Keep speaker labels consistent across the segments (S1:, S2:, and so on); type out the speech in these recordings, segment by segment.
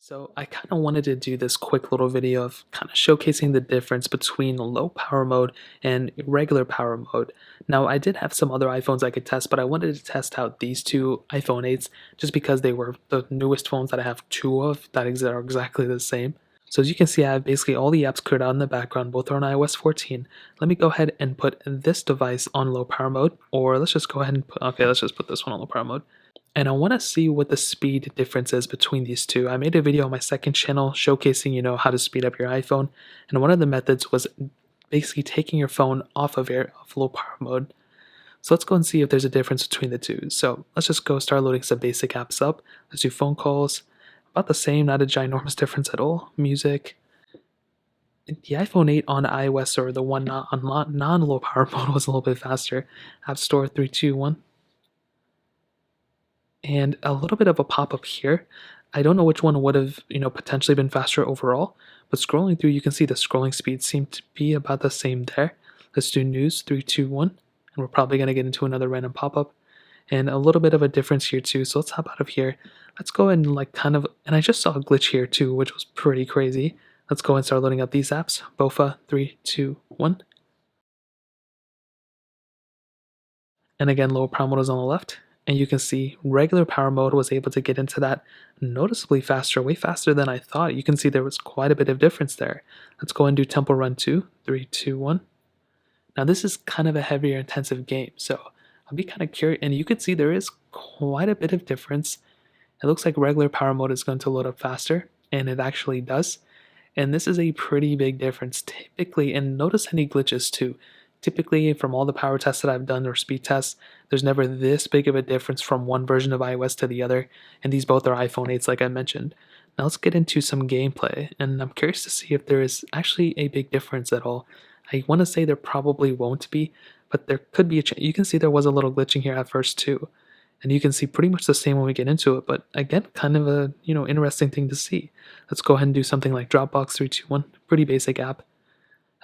S1: So I kind of wanted to do this quick little video of kind of showcasing the difference between low power mode and regular power mode. Now I did have some other iPhones I could test, but I wanted to test out these two iPhone 8s just because they were the newest phones that I have two of that are exactly the same. So as you can see, I have basically all the apps cleared out in the background. Both are on iOS 14. Let me go ahead and put this device on low power mode, or let's just go ahead and let's just put this one on low power mode. And I want to see what the speed difference is between these two. I made a video on my second channel showcasing, how to speed up your iPhone, and one of the methods was basically taking your phone off of low power mode. So let's go and see if there's a difference between the two. So let's just go start loading some basic apps up. Let's do phone calls. About the same, not a ginormous difference at all. Music. The iPhone 8 on iOS, or the one not on non-low power mode, was a little bit faster. App Store 3, 2, 1. And a little bit of a pop-up here. I don't know which one would have, potentially been faster overall, but scrolling through, you can see the scrolling speed seemed to be about the same there. Let's do news, 3, 2, 1, and we're probably going to get into another random pop-up. And a little bit of a difference here too, so let's hop out of here. Let's go and and I just saw a glitch here too, which was pretty crazy. Let's go and start loading up these apps. Bofa, 3, 2, 1. And again, lower power mode is on the left. And you can see regular power mode was able to get into that noticeably faster, way faster than I thought. You can see there was quite a bit of difference there. Let's go and do Temple Run 2, 3, 2, 1. Now this is kind of a heavier intensive game, so I'll be kind of curious. And you can see there is quite a bit of difference. It looks like regular power mode is going to load up faster, and it actually does. And this is a pretty big difference typically, and notice any glitches too. Typically, from all the power tests that I've done or speed tests, there's never this big of a difference from one version of iOS to the other, and these both are iPhone 8s like I mentioned. Now let's get into some gameplay, and I'm curious to see if there is actually a big difference at all. I want to say there probably won't be, but there could be a chance. You can see there was a little glitching here at first too, and you can see pretty much the same when we get into it, but again, kind of a interesting thing to see. Let's go ahead and do something like Dropbox 321, pretty basic app.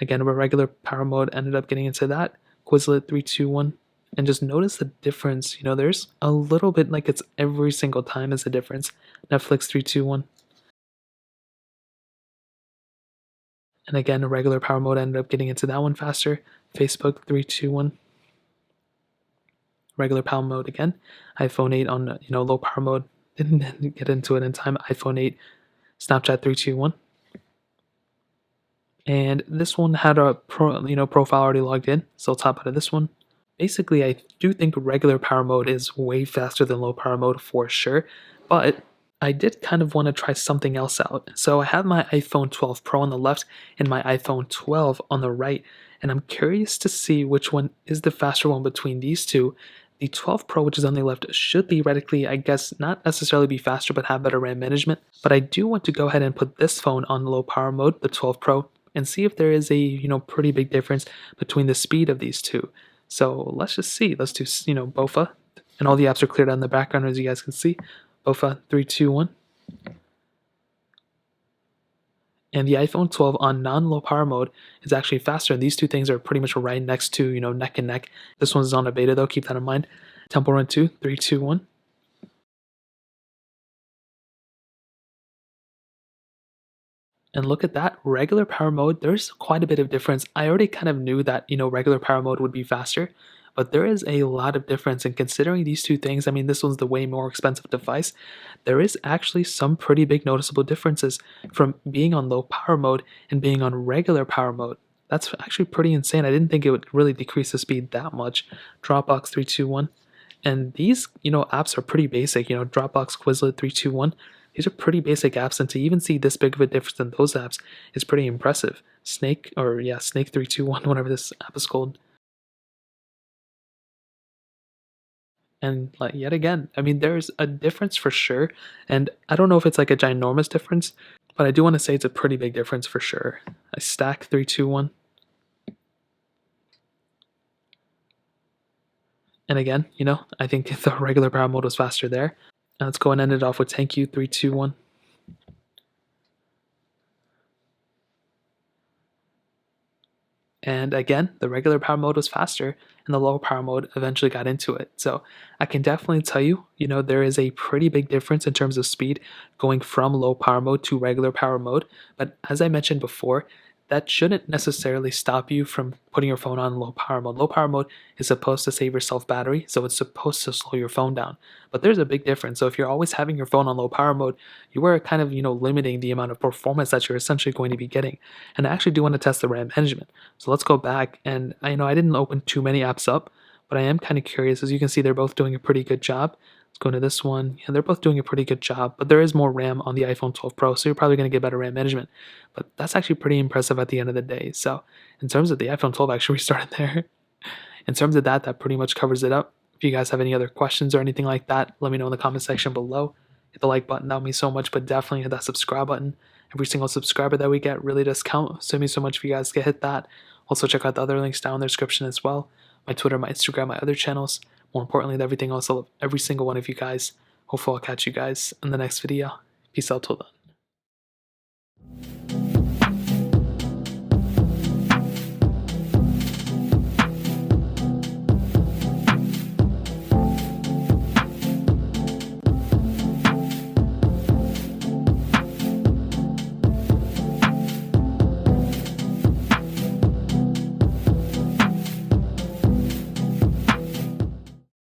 S1: Again, with regular power mode, ended up getting into that. Quizlet 3, 2, 1. And just notice the difference. There's a little bit like it's every single time is a difference. Netflix 3, 2, 1. And again, a regular power mode ended up getting into that one faster. Facebook 3, 2, 1. Regular power mode again. iPhone 8 on low power mode. Didn't get into it in time. iPhone 8. Snapchat 3, 2, 1. And this one had a profile already logged in, so let's hop out of this one. Basically, I do think regular power mode is way faster than low power mode for sure, but I did kind of want to try something else out. So I have my iPhone 12 Pro on the left and my iPhone 12 on the right, and I'm curious to see which one is the faster one between these two. The 12 Pro, which is on the left, should theoretically, I guess, not necessarily be faster, but have better RAM management. But I do want to go ahead and put this phone on low power mode, the 12 Pro, and see if there is a pretty big difference between the speed of these two. So let's just see. Let's do Bofa, and all the apps are cleared out in the background as you guys can see. Bofa 3, 2, 1. And the iPhone 12 on non-low power mode is actually faster. And these two things are pretty much right next to neck and neck. This one's on a beta though. Keep that in mind. Temple Run 2, 3, 2, 1. And look at that, regular power mode, there's quite a bit of difference. I already kind of knew that, regular power mode would be faster, but there is a lot of difference. And considering these two things, I mean, this one's the way more expensive device, there is actually some pretty big noticeable differences from being on low power mode and being on regular power mode. That's actually pretty insane. I didn't think it would really decrease the speed that much. Dropbox 3, 2, 1. And these, apps are pretty basic. Dropbox, Quizlet 3, 2, 1. These are pretty basic apps, and to even see this big of a difference in those apps is pretty impressive. Snake 321, whatever this app is called. And yet again, I mean, there's a difference for sure, and I don't know if it's like a ginormous difference, but I do want to say it's a pretty big difference for sure. I stack 321. And again, I think the regular power mode was faster there. Now let's go and end it off with thank you 3, 2, 1. And again, the regular power mode was faster, and the low power mode eventually got into it. So I can definitely tell you, there is a pretty big difference in terms of speed going from low power mode to regular power mode. But as I mentioned before, that shouldn't necessarily stop you from putting your phone on low power mode. Low power mode is supposed to save yourself battery, so it's supposed to slow your phone down. But there's a big difference. So if you're always having your phone on low power mode, you are kind of, limiting the amount of performance that you're essentially going to be getting. And I actually do want to test the RAM management. So let's go back, and I didn't open too many apps up, but I am kind of curious. As you can see, they're both doing a pretty good job. Let's go into this one. Yeah, they're both doing a pretty good job, but there is more RAM on the iPhone 12 Pro, so you're probably going to get better RAM management. But that's actually pretty impressive at the end of the day. So in terms of the iPhone 12, actually, we started there. In terms of that, that pretty much covers it up. If you guys have any other questions or anything like that, let me know in the comment section below. Hit the like button, that would mean so much, but definitely hit that subscribe button. Every single subscriber that we get really does count, so it means so much if you guys can hit that. Also, check out the other links down in the description as well. My Twitter, my Instagram, my other channels. More importantly than everything else, I love every single one of you guys. Hopefully I'll catch you guys in the next video. Peace out till then.